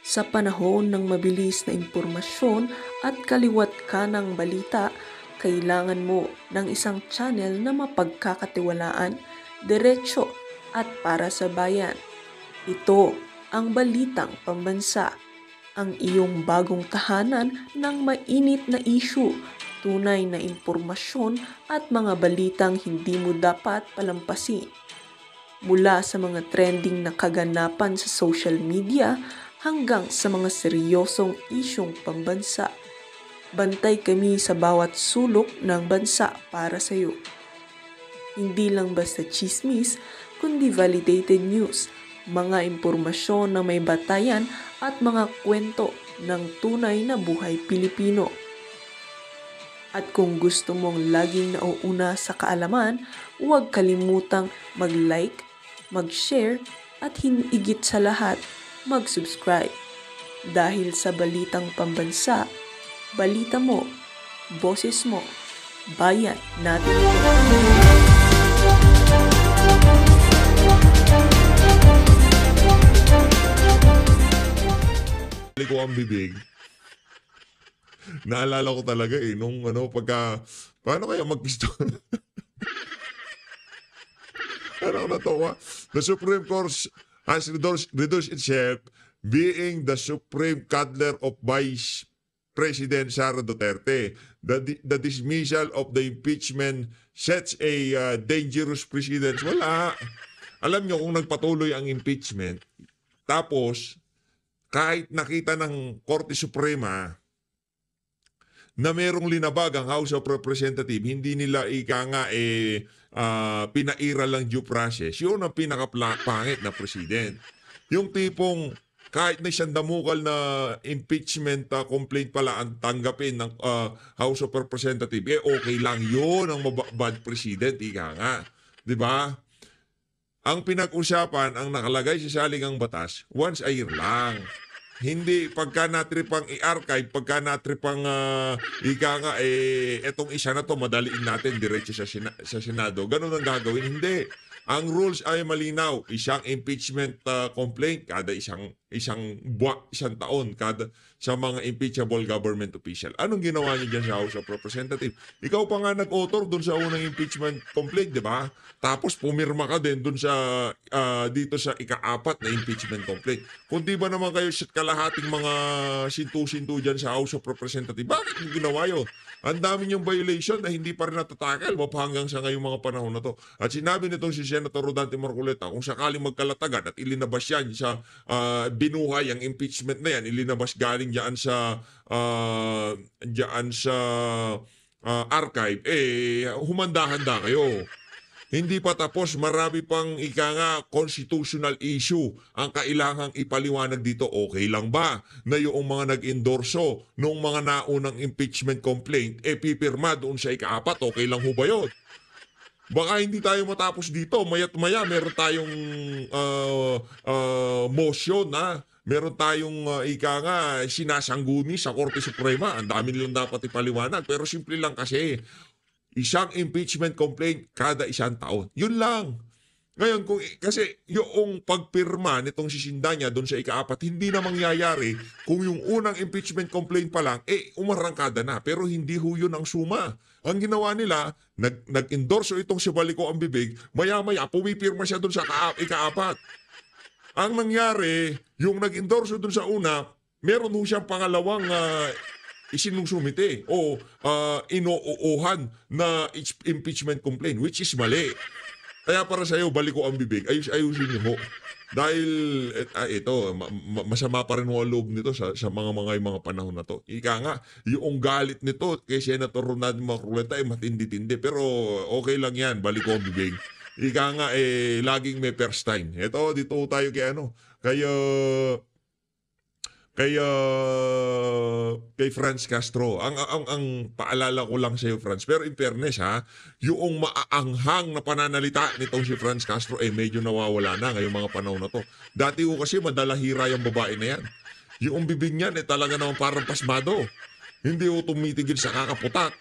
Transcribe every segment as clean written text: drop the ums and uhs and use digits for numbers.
Sa panahon ng mabilis na impormasyon at kaliwat ka ng balita, kailangan mo ng isang channel na mapagkakatiwalaan, diretso at para sa bayan. Ito ang Balitang Pambansa, ang iyong bagong tahanan ng mainit na issue, tunay na impormasyon at mga balitang hindi mo dapat palampasin. Mula sa mga trending na kaganapan sa social media hanggang sa mga seryosong isyong pambansa. Bantay kami sa bawat sulok ng bansa para sa iyo. Hindi lang basta chismis, kundi validated news, mga impormasyon na may batayan at mga kwento ng tunay na buhay Pilipino. At kung gusto mong laging nauuna sa kaalaman, huwag kalimutang mag-like, mag-share at higit sa lahat, mag-subscribe. Dahil sa Balitang Pambansa, balita mo, boses mo, bayan natin ito. Ko ang bibig. Naalala ko talaga nung pagka, paano kaya mag-gusto? Ano natawa? The Supreme Court has reduced itself being the supreme cuddler of Vice President Sara Duterte. The dismissal of the impeachment sets a dangerous precedent. Wala. Alam nyo kung nagpatuloy ang impeachment, tapos kahit nakita ng Korte Suprema na merong linabag ang House of Representatives, hindi nila pinaira lang due process. Yun ang pinakapangit na president. Yung tipong kahit na siyang damukal na impeachment complaint pala ang tanggapin ng House of Representatives, okay lang yun ang bad president, ika nga. Diba? Ang pinag-usapan, ang nakalagay sa saligang batas, once a year lang. Hindi pagka natripang i-archive, pagka natripang etong isa na to, madaliin natin diretso sa Senado. Ganun ang gagawin. Hindi. Ang rules ay malinaw. Isang impeachment complaint kada isang taon kada sa mga impeachable government official. Anong ginawa niyo dyan sa House of Representatives? Ikaw pa nga nag-author dun sa unang impeachment complaint, di ba? Tapos pumirma ka din dun sa dito sa ika-4 na impeachment complaint. Kung di ba naman kayo kalahating mga sintu-sintu dyan sa House of Representatives, bakit yung ginawa yun? Ang dami niyong violation na hindi pa rin natatakal hanggang sa ngayong mga panahon na to. At sinabi nitong si Senator Rodante Marcoleta, kung sakaling magkalatagan at ilinabas yan sa binuhay ang impeachment na yan, ilinabas galing diyan sa archive, humanda-handa kayo. Hindi pa tapos, marami pang constitutional issue ang kailangang ipaliwanag dito. Okay lang ba na yung mga nag-endorso nung mga naunang impeachment complaint, pipirma doon sa ika-4? Okay lang ho ba yun? Baka hindi tayo matapos dito. Maya't maya, meron tayong motion na meron tayong sinasangguni sa Korte Suprema. Ang dami nilang dapat ipaliwanag. Pero simple lang kasi, isang impeachment complaint kada isang taon. Yun lang. Ngayon, kasi yung pagpirma nitong si Sindanya doon sa ika-4, hindi na mangyayari kung yung unang impeachment complaint pa lang, umarangkada na. Pero hindi ho yun ang suma. Ang ginawa nila, nag-endorso itong si Baliko ang bibig, maya-maya, pumipirma siya doon sa ika-4. Ang nangyari, yung nag-endorso doon sa una, meron ho siyang pangalawang isinusumite o inuuhan na impeachment complaint, which is mali. Kaya para sa iyo, Baliko ang bibig, ayusin niyo ho. Dahil ito, masama pa rin ho ang loob nito sa mga panahon na to. Ika nga, yung galit nito kay Senator Ronald Marcoleta ay matindi-tindi. Pero okay lang yan, Baliko ang bibig. Ika nga, laging may first time. Ito, dito tayo kay Franz Castro. Ang paalala ko lang sa iyo, Franz, pero in fairness yung maaanghang na pananalita nitong si Franz Castro medyo nawawala na ngayong mga panahon na to. Dati ko kasi madalahira yung babae na yan. Yung bibig niyan talaga naman parang pasmado. Hindi ko tumitigil sa kakaputak.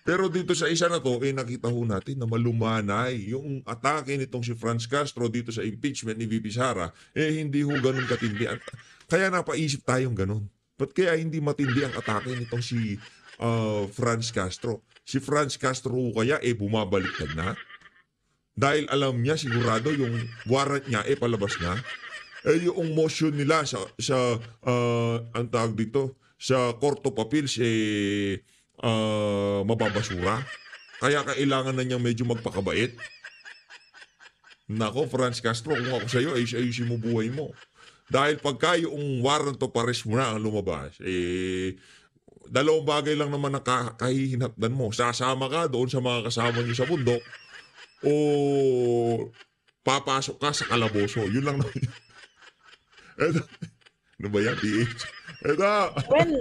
Pero dito sa isa na to, nakita ho natin na malumanay yung atake nitong si Franz Castro dito sa impeachment ni VP Sara, hindi ho ganun katindi. Kaya napaisip tayong ganun. Ba't kaya hindi matindi ang atake nitong si Franz Castro? Si Franz Castro kaya bumabaliktad na? Dahil alam niya sigurado yung warrant niya palabas na. Yung motion nila sa ang tawag dito, sa Court of Appeals mababasura. Kaya kailangan na niyang medyo magpakabait. Nako, Franz Castro, kung ako sa'yo, ayusin mo buhay mo. Dahil pagka yung warrant of arrest mo na ang lumabas, dalawang bagay lang naman ang kahihinatnan mo. Sasama ka doon sa mga kasama niyo sa bundok o papasok ka sa kalaboso. Yun lang naman. Eto, ano ba yan, PH? Eto. Well,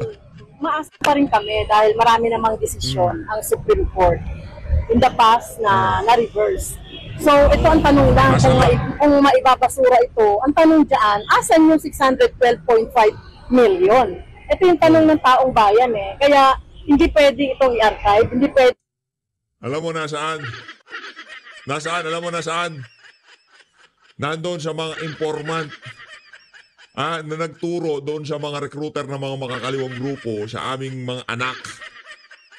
maasa pa rin kami dahil marami namang desisyon ang Supreme Court in the past na na-reverse. So, ito ang tanong lang, kung maibabasura ito, ang tanong dyan, asan yung 612.5 million? Ito yung tanong ng taong bayan Kaya, hindi pwede itong i-archive, hindi pwede. Alam mo nasaan? Alam mo nasaan? Nandoon sa mga informant na nagturo doon sa mga recruiter ng mga makakaliwang grupo sa aming mga anak.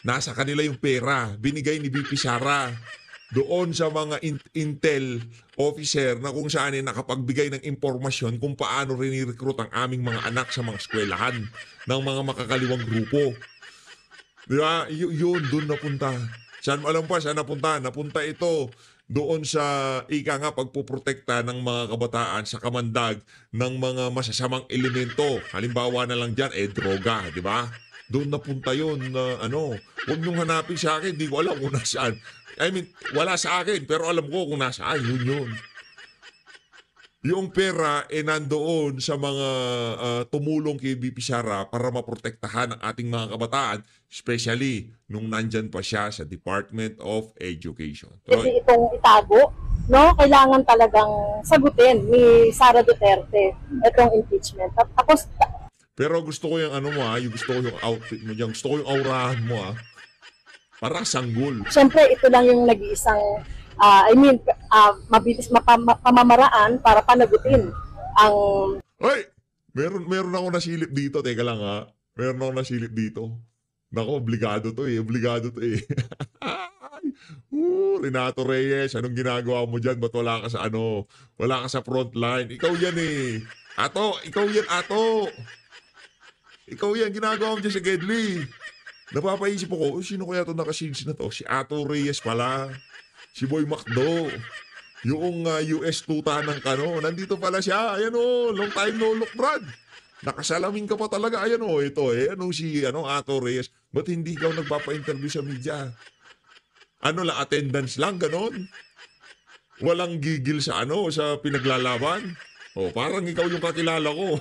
Nasa kanila yung pera. Binigay ni VP Sara doon sa mga intel officer na kung saan nakapagbigay ng impormasyon kung paano rin i-recruit ang aming mga anak sa mga eskwelahan ng mga makakaliwang grupo. Di ba? Yun, doon napunta. Saan alam pa, saan napunta? Napunta ito doon sa pagpuprotekta ng mga kabataan sa kamandag ng mga masasamang elemento. Halimbawa na lang dyan, droga, di ba? Doon napunta yun huwag niyong hanapin sa akin, di ko alam kung nasaan. I mean, wala sa akin, pero alam ko kung nasaan, yun. Yung pera nandoon sa mga tumulong kay VP Sara para maprotektahan ang ating mga kabataan, especially nung nandyan pa siya sa Department of Education. Pwede itong itago, no? Kailangan talagang sagutin ni Sara Duterte itong impeachment. Tapos, pero gusto ko yung gusto ko yung outfit mo dyan, gusto ko yung aurahan mo para sanggol. Siyempre, ito lang yung nag-iisang, mabilis pamamaraan para panagutin ang... Hoy! Meron ako nasilip dito. Teka lang Meron ako nasilip dito. Nako, obligado to Obligado to Renato Reyes, anong ginagawa mo dyan? Ba't wala ka sa Wala ka sa front line. Ikaw yan Ato, ikaw yan, Ato. Ikaw yan, ginagawa mo dyan sa Gedli. Napapaisip ako, sino kaya ito nakasins na to? Si Ato Reyes pala. Si Boy Macdo. Yung US tuta ng nandito pala siya. Ayan long time no look, Brad. Nakasalamin ka pa talaga. Ayan ito si Ato Reyes. Ba't hindi ka nagpapa-interview sa media? Attendance lang, ganon? Walang gigil sa sa pinaglalaban? Parang ikaw yung kakilala ko.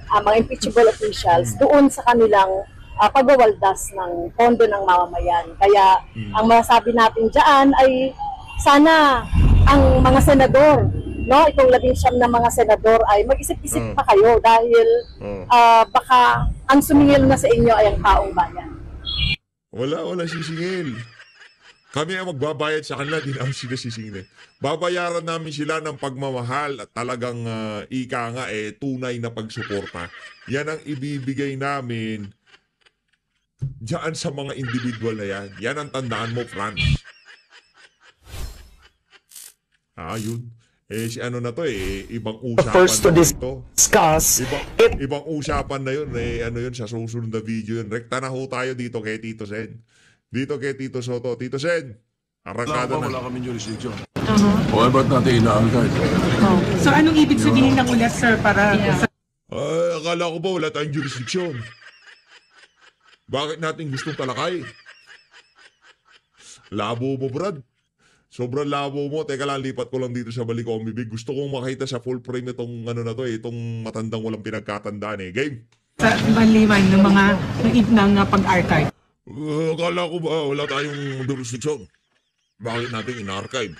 Mga impeachable officials doon sa kanilang pagwawaldas ng pondo ng mamamayan. Kaya ang masasabi natin dyan ay sana ang mga senador, itong 19 na mga senador ay mag-isip-isip pa kayo dahil baka ang sumingil na sa inyo ay ang taong bayan. Wala sisingil. Kami ang magbabayad sa kanila, di namin sila sisingil. Babayaran namin sila ng pagmamahal at talagang tunay na pagsuporta. Yan ang ibibigay namin diyan sa mga individual na yan. Yan ang tandaan mo, Franz. Yun. Si na to ibang usapan first to na discuss ibang usapan na yun yun sa susunod na video yun. Rekta na ho tayo dito kay Tito Sen. Dito kay Tito Soto. Tito Sen, arangkada na. Wala kami jurisdiction. O ba't natin inaangkad? So anong ibig sabihin ng ulat, sir, para... Akala ko ba wala tayong jurisdiction? Bakit natin gustong talakay? Labo mo, Brad. Sobrang labo mo. Teka lang, lipat ko lang dito sa Balikombi Big. Gusto kong makita sa full frame itong itong matandang walang pinagkatandaan Game? Sa liman ng mga ng pag-archive. Akala ko ba wala tayong jurisdiction? Bakit natin in-archive?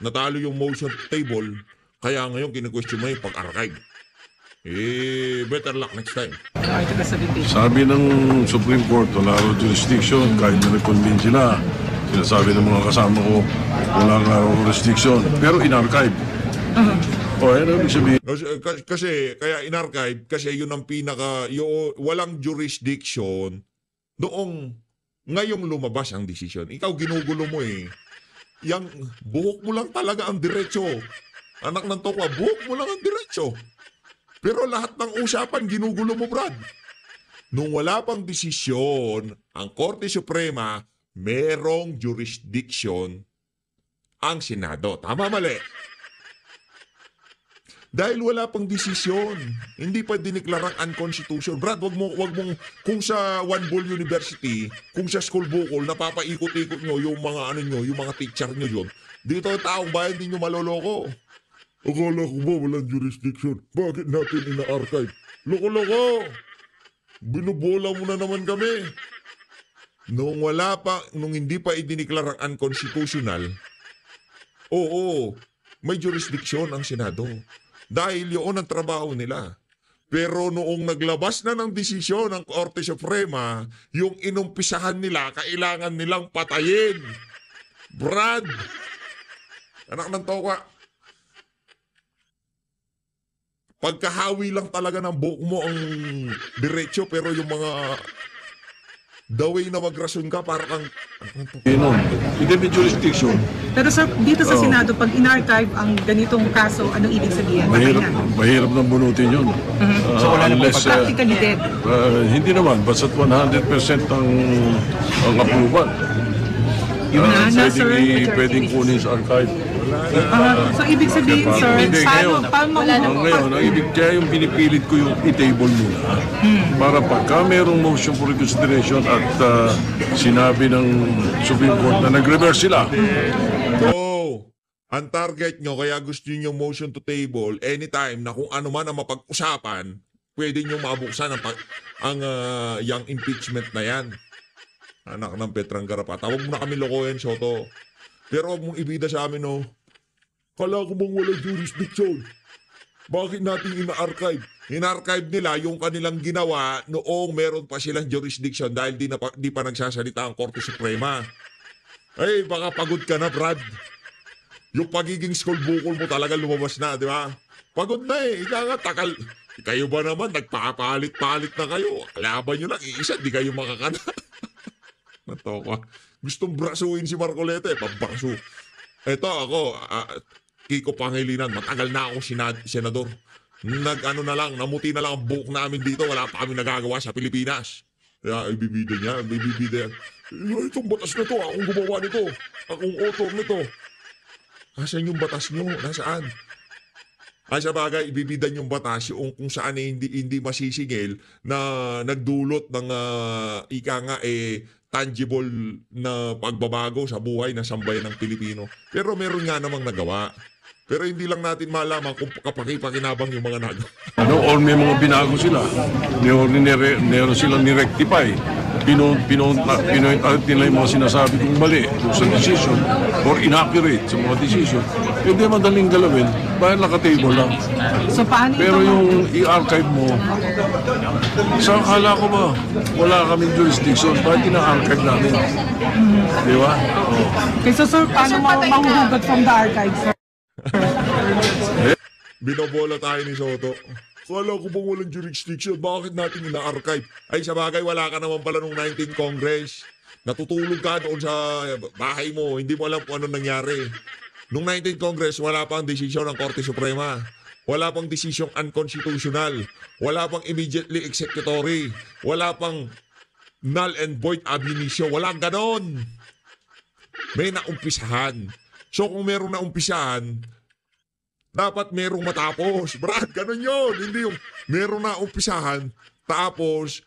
Natalo yung motion table, kaya ngayon kine-question mo yung pag-archive. Better luck next time. Sabi ng Supreme Court, wala raw jurisdiction. Kahit na nag-convene sila, sinasabi ng mga kasama ko, wala raw jurisdiction. Pero in-archive. O, ano ibig sabihin? Kasi kaya in-archive, kasi yun ang walang jurisdiction ngayong lumabas ang desisyon. Ikaw ginugulo mo eh. Yang buhok mo lang talaga ang diretso. Anak ng tokwa, buhok mo lang ang diretso. Pero lahat ng usapan ginugulo mo, Brad. Nung wala pang desisyon, ang Korte Suprema, merong jurisdiction ang Senado. Tama, mali? Dahil wala pang desisyon, hindi pa diniklarang unconstitutional. Brad, wag mong, kung sa One Bull University, kung sa school bukol, napapaikot-ikot nyo yung mga yung mga teacher nyo yun. Dito ang taong bayan, hindi nyo maloloko. Akala ko ba walang jurisdiction? Bakit natin ina-archive? Loko-loko! Binubola mo na naman kami. Nung hindi pa idiniklarang unconstitutional, oo, may jurisdiction ang Senado. Dahil yun ang trabaho nila. Pero noong naglabas na ng desisyon ng Korte Suprema, yung inumpisahan nila, kailangan nilang patayin. Brad! Anak ng toka. Pagkahawi lang talaga ng buhok mo ang diretso, pero yung mga the way na magrasyon ka, para kang... Hindi may jurisdiction. Pero sir, dito sa Senado, pag in-archive ang ganitong kaso, anong ibig sabihin? Mahirap nang bunutin yun. So wala na practically dead? Hindi naman, basta't 100% ang approval. Pwedeng kunin sa archive. So ibig sabihin, sir, paano ngayon, kaya yung pinipilit ko yung i-table muna. Para pagka merong motion for reconsideration at sinabi ng Supreme Court na nag-reverse sila. So, ang target nyo, kaya gusto nyo motion to table, anytime na kung ano man ang mapag-usapan, pwede nyo mabuksan yung impeachment na yan. Anak ng Petrang Garapata. Huwag mo na kami lokohin, Soto. Pero huwag mong ibida sa amin, no? Kala ko bang walang jurisdiction? Bakit natin ina-archive? In-archive nila yung kanilang ginawa noong meron pa silang jurisdiction dahil di pa nagsasalita ang Korte Suprema. Ay, baka pagod ka na, Brad. Yung pagiging school bukol mo talaga lumabas na, di ba? Pagod na eh. Takal. Kayo ba naman, nagpapalit-palit na kayo. Kalaban nyo lang, iisa, di kayo makakana. Natoka. Gustong brasuin si Marcoleta eh. Pabraso. Eto ako, Kiko Pangilinan, matagal na ako senador. Namuti na lang ang buhok namin dito. Wala pa kami nagagawa sa Pilipinas. Kaya ibibida niya. Itong batas na to, akong gumawa nito. Akong author nito. Nasaan yung batas nyo? Nasaan? Sa bagay, ibibidan yung batas kung saan hindi masisingil na nagdulot ng tangible na pagbabago sa buhay ng sambayan ng Pilipino. Pero meron nga namang nagawa. Pero hindi lang natin malaman kung kapaki-pakinabang yung mga nagawa. Or may mga binago sila. Meron silang ni-rectify. Pinoint out nila yung mga sinasabi kong mali sa decision or inaccurate sa mga decision. Hindi madaling galawin. Bahal naka-table lang. So paano pero yung i-archive mo, sa akala ko ba, wala kaming jurisdiction, bakit ina-archive namin? Di ba? Okay, so sir, paano mahuhugot from the archives, sir? Binobola tayo ni Soto. Kala ko bang walang jurisdiction? Bakit natin ina-archive? Ay, sa bagay, wala ka naman pala nung 19th Congress. Natutulog ka doon sa bahay mo. Hindi mo alam kung anong nangyari. Nung 19th Congress, wala pang desisyon ng Korte Suprema. Wala pang desisyong unconstitutional. Wala pang immediately executory. Wala pang null and void ab initio. Wala ganon. May naumpisahan. So kung meron naumpisahan, dapat merong matapos. Brad, ganun yun. Hindi yung meron na umpisahan, tapos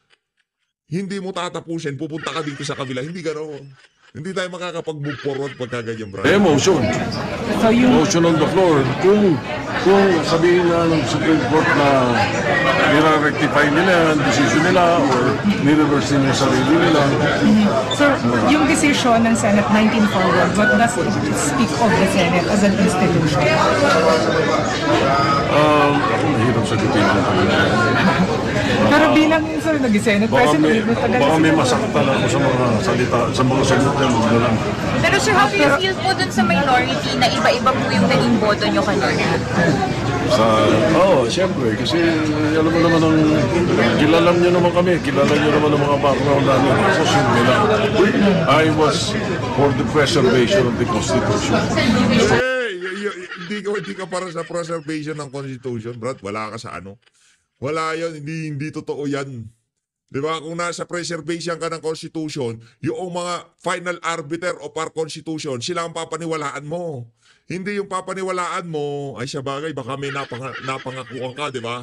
hindi mo tatapusin, pupunta ka dito sa kabila. Hindi gano'n. Hindi tayo makakapag-move forward pagka ganyan, Brad. Motion. So motion on the floor. Kung sabihin na ng Supreme Court na nire-rectify nila ang decision nila or nire-reverse nila sa sarili nila. Sir, yung decision ng Senate 19 forward, what does it speak of the Senate as an institution? Ako mahirap sagutin ko. Pero bilang sir, naging Senate Baka President, baka may masaktan ako sa mga salita, sa mga sagot niya, huwag na lang. Pero sir, how do you feel po dun sa minority na iba-iba po yung naging boto nyo kanina? Siyempre, kasi alam mo naman kilala niyo naman kami, kilala niyo naman ang mga background namin. So, simple lang. I was for the preservation of the Constitution. Hindi ka para sa preservation ng Constitution, Brad. Wala ka sa ano. Wala yun. Hindi totoo yan. Di ba? Kung nasa preservation ka ng Constitution, yung mga final arbiter of our Constitution, sila ang papaniwalaan mo. Hindi yung papaniwalaan mo, ay sa bagay, baka may napangakuan ka, di ba?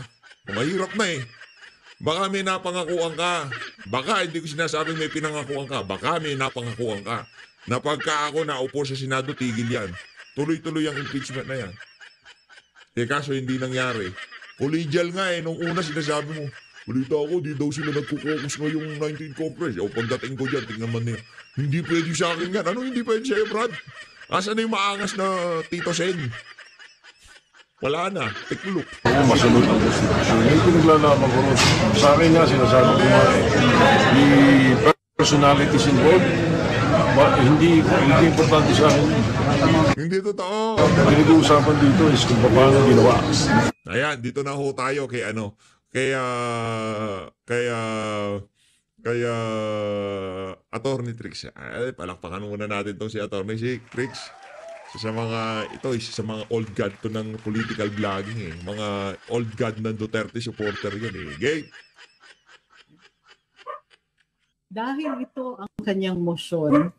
Mahirap na eh. Baka may napangakuan ka. Baka, hindi ko sinasabing may pinangakuan ka. Baka may napangakuan ka. Na pagka ako naupo sa Senado, tigil yan. Tuloy-tuloy ang impeachment na yan. Kaso hindi nangyari. Collegial nga eh. Nung una sinasabi mo, balita ako, di daw sila nagkukokus ngayong 19 Congress. O pagdating ko dyan, tingnan man niya. Hindi pwede sa akin yan. Ano hindi pwede sa'yo, Brad? Asan na yung maangas na Tito Sen? Wala na. Tiklop. Masunod ang Constitution. Yung pinaglalaman ko rin. Sa akin nga, sinasabi ko nga the personalities involved, hindi importante sa akin. Hindi totoo. Pinag-uusapan dito is kung paano ginawa. Ayan, dito na ho tayo kay ano. Kaya Attorney Trix. Ay, palakpakan muna natin tong si Attorney Trix. Sa mga old god to ng political vlogging eh. Mga old god ng Duterte supporter yan eh. Gay. Dahil ito ang kanyang motion,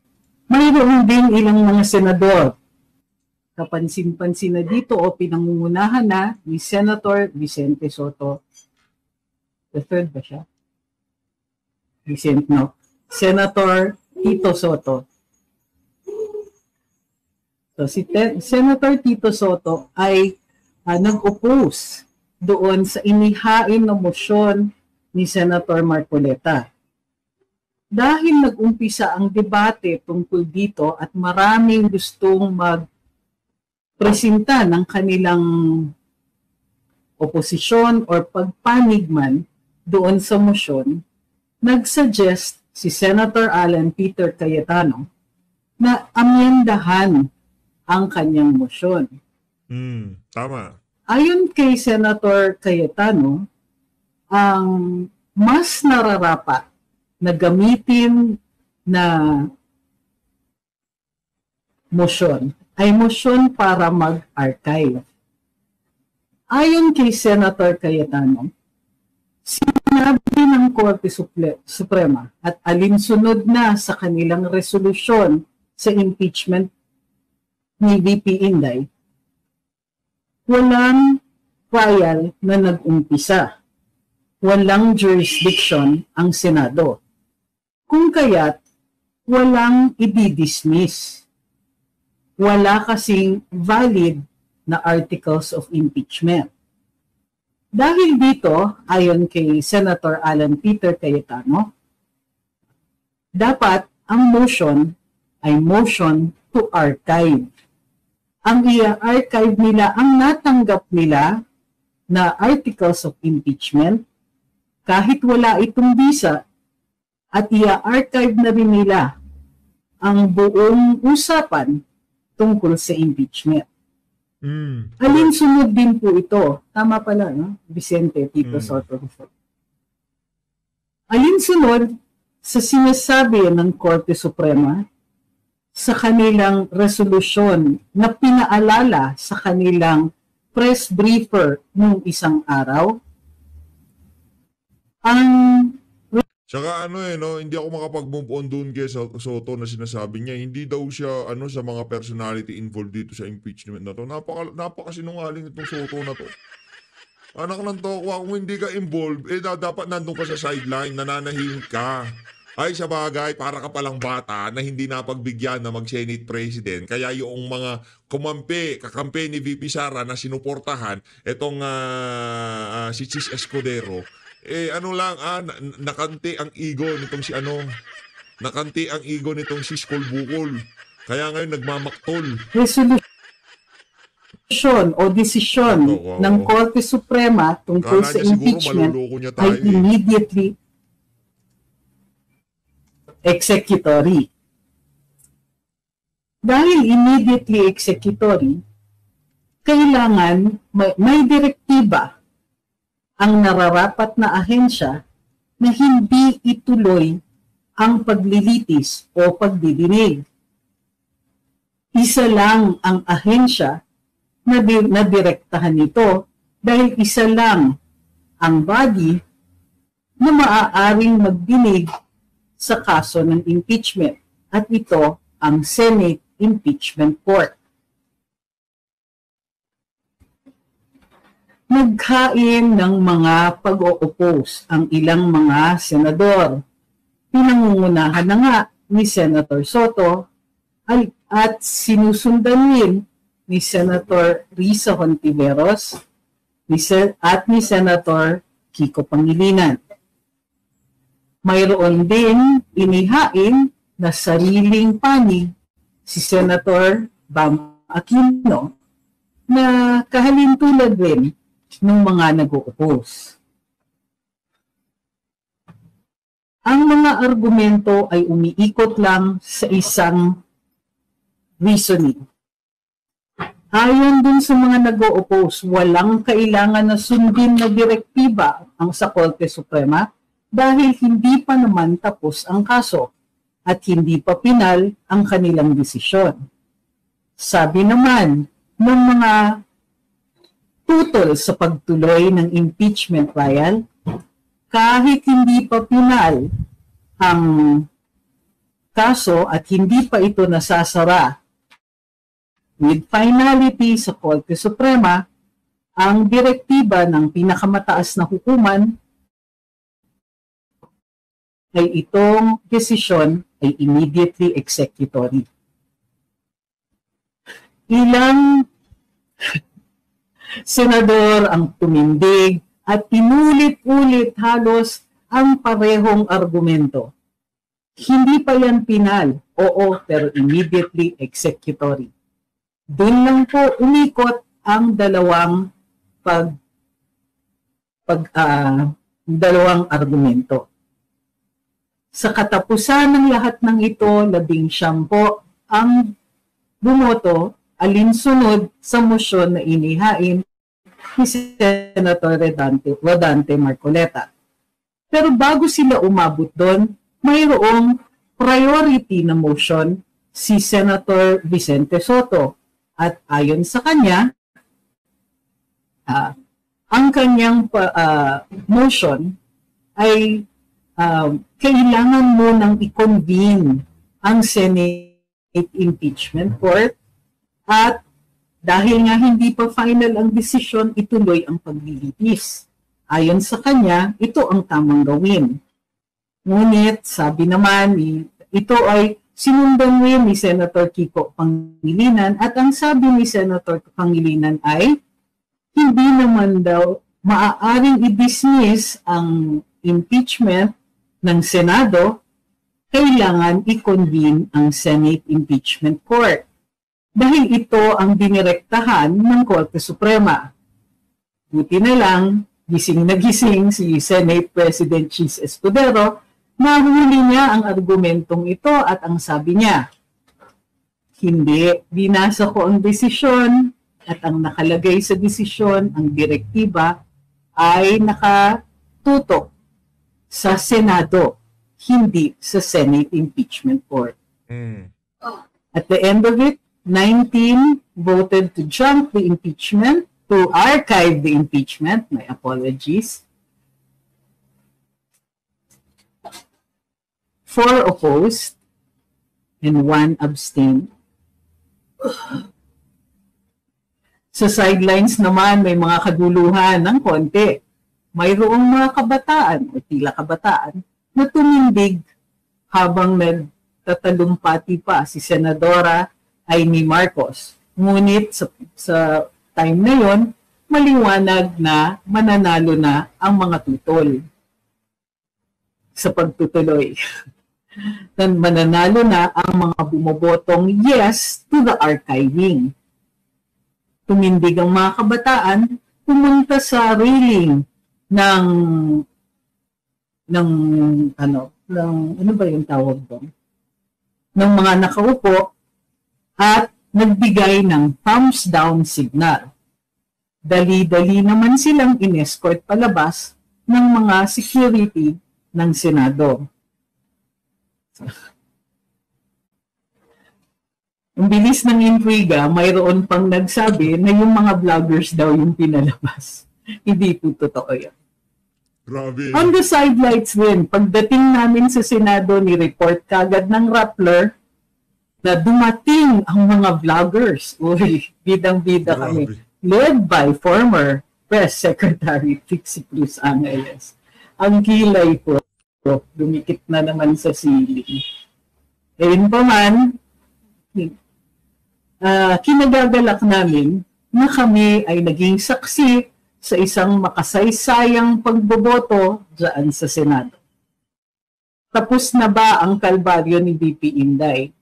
mayroon din ilang mga senador. Kapansin-pansin na dito o pinangungunahan na ni Senator Vicente Soto. The third ba siya? Senator Tito Soto. So si Senator Tito Soto ay nag-oppose doon sa inihain na motion ni Senator Marcoleta. Dahil nag-umpisa ang debate tungkol dito at maraming gustong magpresenta ng kanilang oposisyon or pagpanigman doon sa motion, nag-suggest si Senator Alan Peter Cayetano na amyendahan ang kanyang motion. Tama. Ayon kay Senator Cayetano, ang mas nararapat na gamitin na motion ay motion para mag-archive. Ayon kay Senator Cayetano, sinabi ng Korte Suprema at alinsunod na sa kanilang resolusyon sa impeachment ni VP Inday, walang trial na nag-umpisa. Walang jurisdiction ang Senado. Kung kaya't walang i-dismiss. Wala kasing valid na articles of impeachment. Dahil dito, ayon kay Senator Alan Peter Cayetano, dapat ang motion ay motion to archive. Ang i-archive nila ang natanggap nila na articles of impeachment kahit wala itong visa at i-archive na rin nila ang buong usapan tungkol sa impeachment. Alinsunod din po ito. Tama pala, no? Vicente Tito Soto. Alinsunod sa sinasabi ng Korte Suprema sa kanilang resolusyon na pinaalala sa kanilang press briefer nung isang araw. Tsaka hindi ako makapag-move on doon kay Soto na sinasabi niya, hindi daw siya sa mga personality involved dito sa impeachment na to. Napakasinungaling itong Soto na to. Anak ng tokwa, kung hindi ka involved, dapat nandun ka sa sideline, nananahimik ka. Ay, sa bagay, para ka palang bata na hindi napagbigyan na mag-Senate President. Kaya yung mga kakampi ni VP Sara na sinuportahan, itong si Chis Escudero, nakanti ang ego nitong nakanti ang ego nitong si Skol Bukol. Kaya ngayon nagmamaktol. o desisyon Oo. ng Korte Suprema tungkol Kala sa niya siguro impeachment maluloko niya ay tayo eh. immediately executory. Dahil immediately executory, kailangan may direktiba ang nararapat na ahensya na hindi ituloy ang paglilitis o pagdidinig. Isa lang ang ahensya na direktahan nito dahil isa lang ang body na maaaring magdinig sa kaso ng impeachment at ito ang Senate Impeachment Court. Naghain ng mga pag-o-oppose ang ilang mga senador. Pinangungunahan na nga ni Senator Soto at sinusundan din ni Senator Risa Hontiveros at ni Senator Kiko Pangilinan. Mayroon din inihain na sariling panig si Senator Bam Aquino na kahalintulad rin ng mga nag-o-oppose. Ang mga argumento ay umiikot lang sa isang reasoning. Ayon dun sa mga nag-o-oppose, walang kailangan na sundin na direktiba ang sa Korte Suprema dahil hindi pa naman tapos ang kaso at hindi pa pinal ang kanilang desisyon. Sabi naman ng mga tutol sa pagtuloy ng impeachment trial, kahit hindi pa pinal ang kaso at hindi pa ito nasasara with finality sa Korte Suprema, ang direktiba ng pinakamataas na hukuman ay itong desisyon ay immediately executory. Ilang senador ang tumindig at pinulit-ulit halos ang parehong argumento. Hindi pa yan pinal, oo, pero immediately executory. Doon lang po umikot ang dalawang dalawang argumento. Sa katapusan ng lahat ng ito, 19 po ang bumoto alinsunod sa mosyon na inihain ni Senator Rodante Marcoleta. Pero bago sila umabot doon, mayroong priority na motion si Senator Vicente Soto. At ayon sa kanya, ang kanyang motion ay kailangan mo nang i-convene ang Senate Impeachment Court at dahil nga hindi pa final ang desisyon, ituloy ang paglilitis. Ayon sa kanya, ito ang tamang gawin. Ngunit, sabi naman, ito ay sinundan rin ni Senator Kiko Pangilinan at ang sabi ni Senator Pangilinan ay hindi naman daw maaaring i-dismiss ang impeachment ng Senado, kailangan i-convene ang Senate Impeachment Court. Dahil ito ang dinirektahan ng Korte Suprema. Buti na lang, gising na gising si Senate President Chis Escudero, nahuli niya ang argumentong ito at ang sabi niya, hindi, binasa ko ang desisyon at ang nakalagay sa desisyon, ang direktiba, ay nakatutok sa Senado, hindi sa Senate Impeachment Court. At the end of it, 19 voted to junk the impeachment, to archive the impeachment, my apologies. 4 opposed and 1 abstained. Sa sidelines naman, may mga kaguluhan ng konti. Mayroong mga kabataan o tila kabataan na tumindig habang nagtatalumpati pa si Senadora Amy Marcos. Ngunit sa time na yon, maliwanag na mananalo na ang mga tutol sa pagtutuloy. Dan mananalo na ang mga bumobotong yes to the archiving. tumindig ang mga kabataan, pumunta sa railing ano ba yung tawag doon? Ng mga nakaupo at nagbigay ng thumbs down signal. Dali-dali naman silang inescort palabas ng mga security ng Senado. Ang bilis ng intriga, mayroon pang nagsabi na yung mga vloggers daw yung pinalabas. Hindi po totoo yan. Grabe. On the sidelights din, pagdating namin sa Senado, ni-report kagad ng Rappler na dumating ang mga vloggers. Uy, bidang-bida kami. Grabe. Led by former Press Secretary Trixie Cruz Angeles. Ang kilay po, dumikit na naman sa ceiling. Ngayon pa man, kinagagalak namin na kami ay naging saksi sa isang makasaysayang pagboboto dyan sa Senado. Tapos na ba ang kalbaryo ni VP Inday?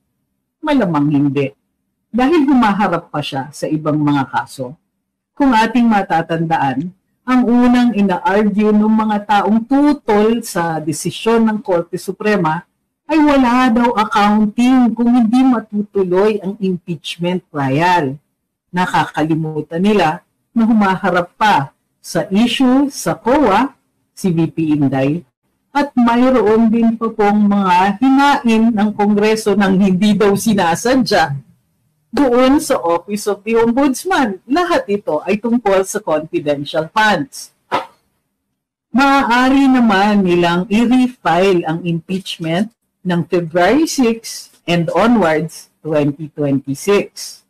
Malamang hindi. Dahil humaharap pa siya sa ibang mga kaso. Kung ating matatandaan, ang unang ina-argue ng mga taong tutol sa desisyon ng Korte Suprema ay wala daw accounting kung hindi matutuloy ang impeachment trial. Nakakalimutan nila na humaharap pa sa issue sa COA, si VP Inday, at mayroon din pa pong mga hinain ng Kongreso ng hindi daw sinasadya doon sa Office of the Ombudsman. Lahat ito ay tungkol sa confidential funds. Maaari naman nilang i-refile ang impeachment ng February 6 and onwards 2026.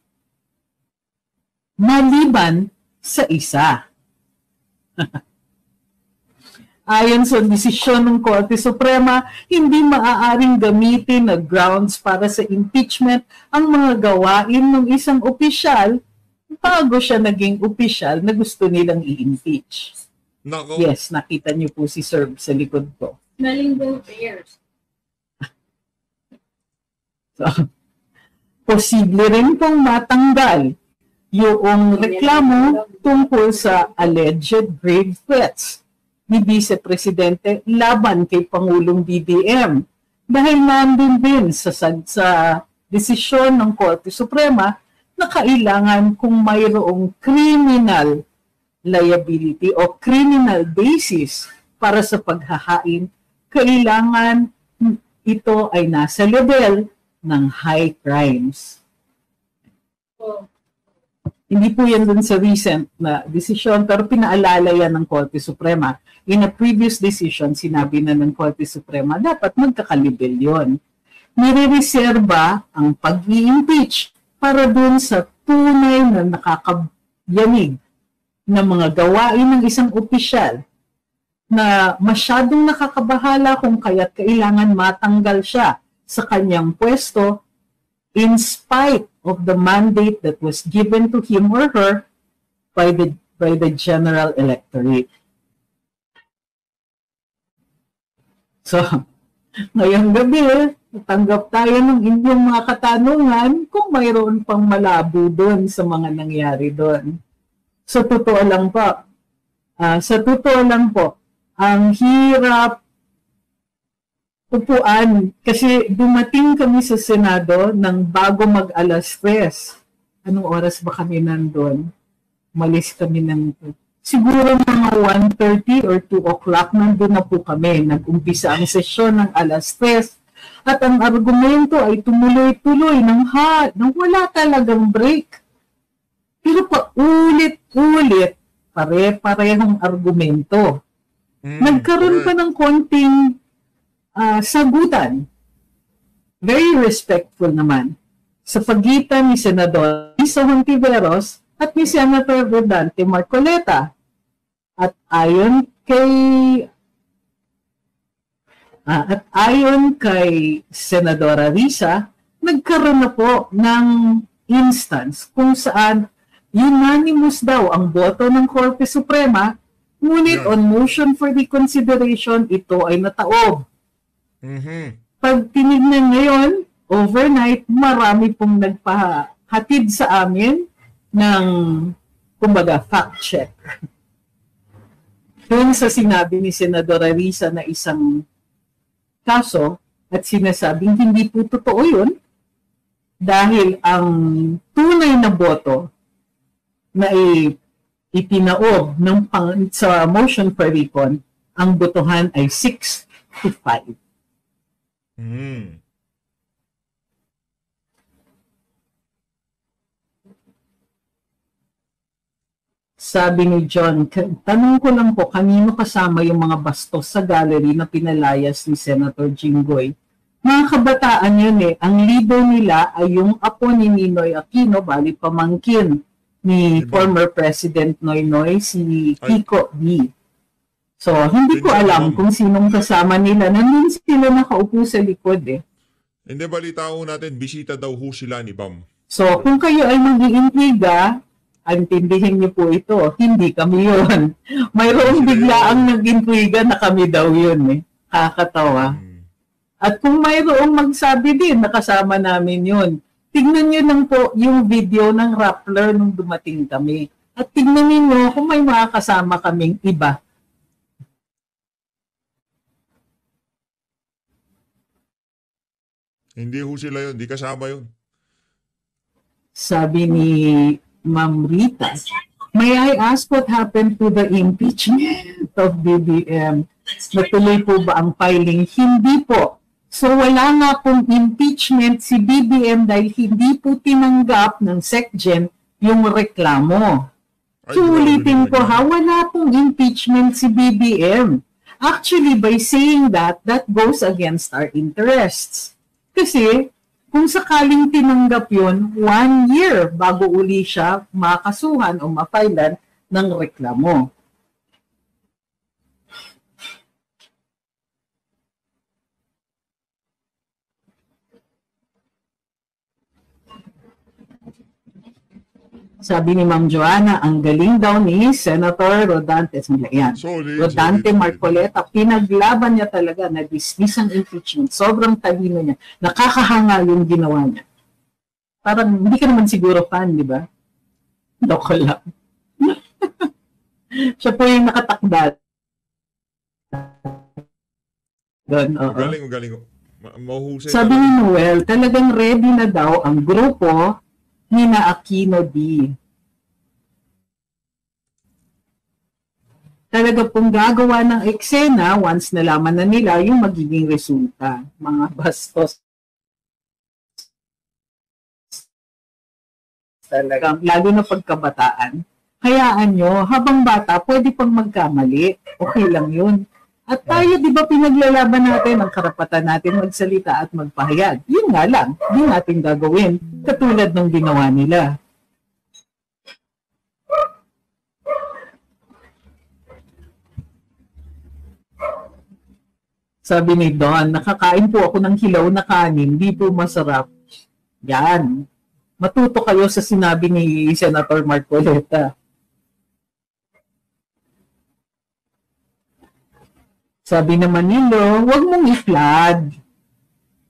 Maliban sa isa. Ayon sa desisyon ng Korte Suprema, hindi maaaring gamitin na grounds para sa impeachment ang mga gawain ng isang opisyal bago siya naging opisyal na gusto nilang i-impeach. Nako. Yes, nakita niyo po si Sir sa likod ko. Smelling bears. So, posible rin pong matanggal yung reklamo tungkol sa alleged grave threats ni Vice Presidente laban kay Pangulong BBM. Dahil nandun din sa desisyon ng Korte Suprema na kailangan kung mayroong criminal liability o criminal basis para sa paghahain, kailangan ito ay nasa level ng high crimes. Hindi po yan dun sa recent na desisyon, pero pinaalala yan ng Korte Suprema. In a previous decision, sinabi na ng Korte Suprema, dapat magkakalibel yun. Nire-reserba ang pag-i-impeach para dun sa tunay na nakakayanig na mga gawain ng isang opisyal na masyadong nakakabahala kung kaya't kailangan matanggal siya sa kanyang pwesto in spite of the mandate that was given to him or her by the general electorate. So, ngayong gabi, tanggap tayo ng inyong mga katanungan kung mayroon pang malabo doon sa mga nangyari doon. Sa totoo lang po, ang hirap upuan kasi dumating kami sa Senado ng bago mag-alas 3. Anong oras ba kami nandun? Malis kami ng siguro mga 1:30 or 2 o'clock nandun na po kami. Nag-umpisa ang sesyon ng alas 3 at ang argumento ay tumuloy-tuloy nang wala talagang break. Pero pa ulit-ulit pare-parehong argumento. Nagkaroon pa ng konting sagutan, very respectful naman, sa pagitan ni Senador Risa Hontiveros at ni Senator Rodante Marcoleta. At ayon kay Senadora Risa, nagkaroon na po ng instance kung saan unanimous daw ang boto ng Korte Suprema, ngunit on motion for reconsideration, ito ay nataob. Pag tinignan ngayon, overnight, marami pong nagpahatid sa amin ng, kumbaga, fact check. Doon sa sinabi ni Senadora Risa na isang kaso at sinasabing hindi po totoo yun dahil ang tunay na boto na itinaob sa motion for recon, ang botohan ay 6-5. Sabi ni John, tanong ko lang po, kanino kasama yung mga bastos sa gallery na pinalayas ni Senator Jinggoy? Mga kabataan yun eh. Ang leader nila ay yung apo ni Ninoy Aquino, bali pamangkin ni former President Noynoy, si Kiko B. So, hindi ko alam kung sinong kasama nila. Nandun sila nakaupo sa likod eh. Hindi, balita ko natin, bisita daw ho sila ni Bam. So, kung kayo ay mag-iintriga, intindihin niyo po ito, hindi kami yun. Mayroong bigla ang nag-intriga na kami daw yun eh. Kakatawa. At kung mayroong magsabi din, nakasama namin yun. Tignan niyo lang po yung video ng Rappler nung dumating kami. At tignan niyo kung may mga kasama kaming iba. Hindi ho sila yun, hindi kasama yun. Sabi ni Ma'am Rita, may I ask what happened to the impeachment of BBM? Natuloy po ba ang filing? Hindi po. So wala nga pong impeachment si BBM dahil hindi po tinanggap ng SecGen yung reklamo. So ulitin ko ha, wala pong impeachment si BBM. Actually, by saying that, that goes against our interests. Kasi kung sakaling tinanggap yun, 1 year bago uli siya makasuhan o mapailan ng reklamo. Sabi ni Ma'am Joanna, ang galing daw ni Senator Rodante. Rodante Marcoleta, pinaglaban niya talaga na dismiss ang impeachment. Sobrang talino niya. Nakakahanga yung ginawa niya. Parang hindi ka naman siguro fan, di ba? Loko lang. Siya po yung nakatakda. Galing. Sabi ni Noel, talagang ready na daw ang grupo ni na Aquino D. Talaga pong gagawa ng eksena once nalaman na nila yung magiging resulta. Mga bastos. Talagang, lalo na pagkabataan. Hayaan nyo, habang bata, pwede pang magkamali. Okay lang yun. At tayo, di ba, pinaglalaban natin ang karapatan natin magsalita at magpahayag. Yun nga lang, di natin gagawin, katulad ng ginawa nila. Sabi ni Don, nakakain po ako ng hilaw na kanin, di po masarap. Yan. Matuto kayo sa sinabi ni Senator Marcoleta. Sabi naman nilo, huwag mong i-flood.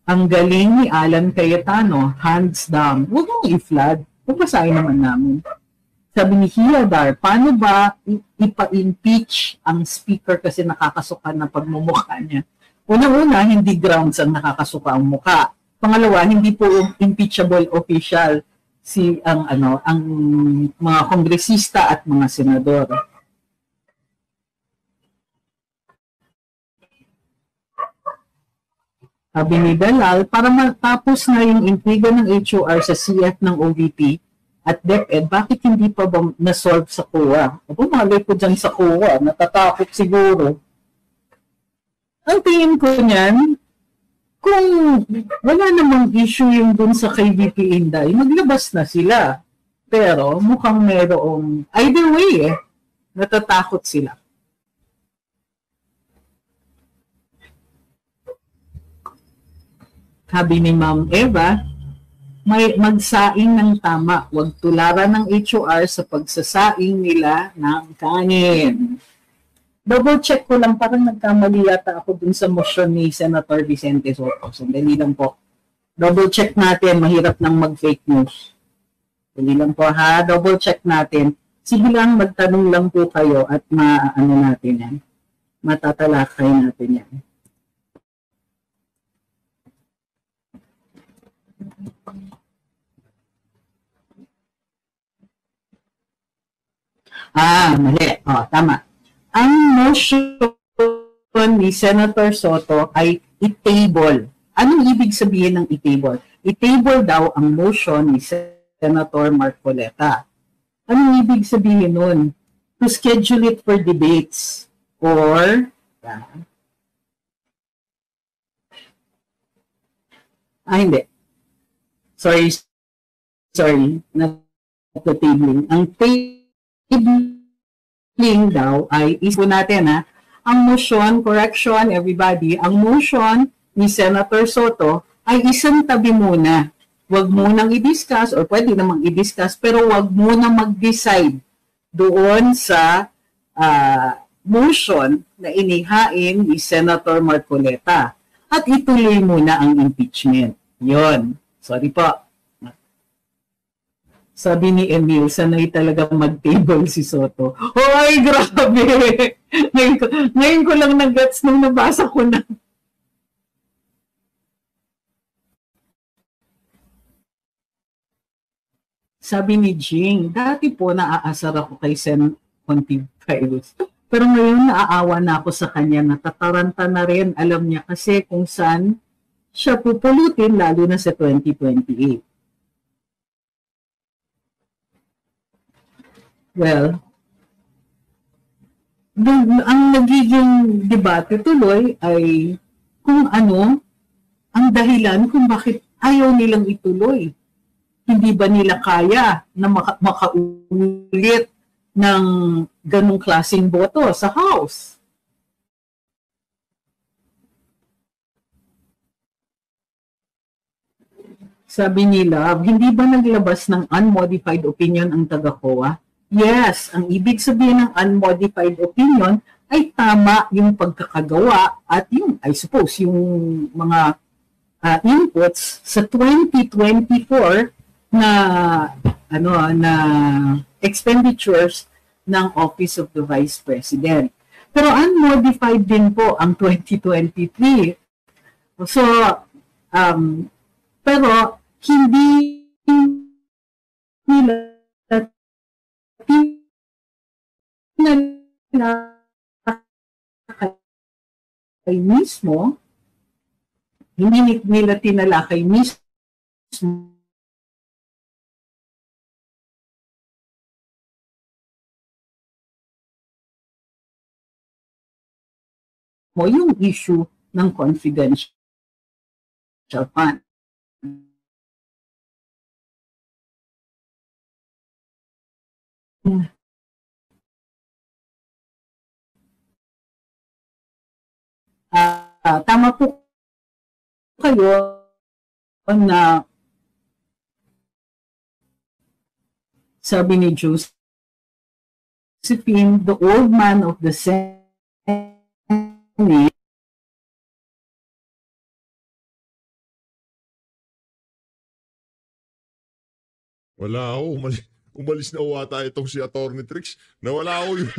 Ang galing ni Alan Cayetano, hands down. Huwag mong i-flood. Pupasahin naman namin. Sabi ni Hiladar, paano ba ipa-impeach ang speaker kasi nakakasuka ng pagmumukha niya? Una-una, hindi grounds ang nakakasuka ang mukha. Pangalawa, hindi po impeachable official ang mga kongresista at mga senador. Sabi ni Dalal, para matapos na yung intriga ng HOR sa CF ng OVP at DepEd, bakit hindi pa ba na-solve sa COA? Ako malay ko dyan sa COA, natatakot siguro. Ang tingin ko niyan, kung wala namang issue yung dun sa kay VP Inday, maglabas na sila. Pero mukhang merong, either way natatakot sila. Sabi ni Ma'am Eva, may magsaing ng tama, huwag tularan ng HOR sa pagsasaing nila ng kanin. Double check ko lang, parang nagkamali yata ako dun sa motion ni Senator Vicente Soto. Sandali lang po. Double check natin, mahirap nang mag-fake news. Hindi lang po ha, double check natin. Sige lang, magtanong lang po kayo at maano natin yan. Matatalakay natin yan. Mali. Tama. Ang motion ni Senator Soto ay i-table. Anong ibig sabihin ng i-table? I-table daw ang motion ni Senator Marcoleta. Anong ibig sabihin nun? To schedule it for debates or hindi. Sorry. Not the tabling. Ang tabling daw ay isip natin ha. Ang motion, correction everybody, ang motion ni Senator Soto ay isang tabi muna. Huwag munang i-discuss or pwede namang i-discuss pero huwag munang mag-decide doon sa motion na inihain ni Senator Marcoleta. At ituloy muna ang impeachment. Yon. Sorry po. Sabi ni Emil, sanay talaga mag-table si Soto. Ay, grabe! Ngayon ko lang nag-gets nung nabasa ko na. Sabi ni Jing, dati po naaasar ako kay Sen. Pontivirus. Pero ngayon naaawa na ako sa kanya, natataranta na rin. Alam niya kasi kung saan siya pupulutin lalo na sa 2028. Well, ang nagiging debate tuloy ay kung ano ang dahilan kung bakit ayaw nilang ituloy. Hindi ba nila kaya na makaulit ng ganong klaseng boto sa House? Sabi nila, hindi ba naglabas ng unmodified opinion ang taga-COA? Yes, ang ibig sabihin ng unmodified opinion ay tama yung pagkakagawa at yung, I suppose, yung mga inputs sa 2024 na expenditures ng Office of the Vice President. Pero unmodified din po ang 2023. So, pero hindi nila kay mismo, hindi nila tinalakay mismo yung issue ng confidential fund. Tama po kayo na sabi ni Josephine, the old man of the Senate, wala ako. Umalis na uwata itong si Atty. Trix. Nawala ako yun.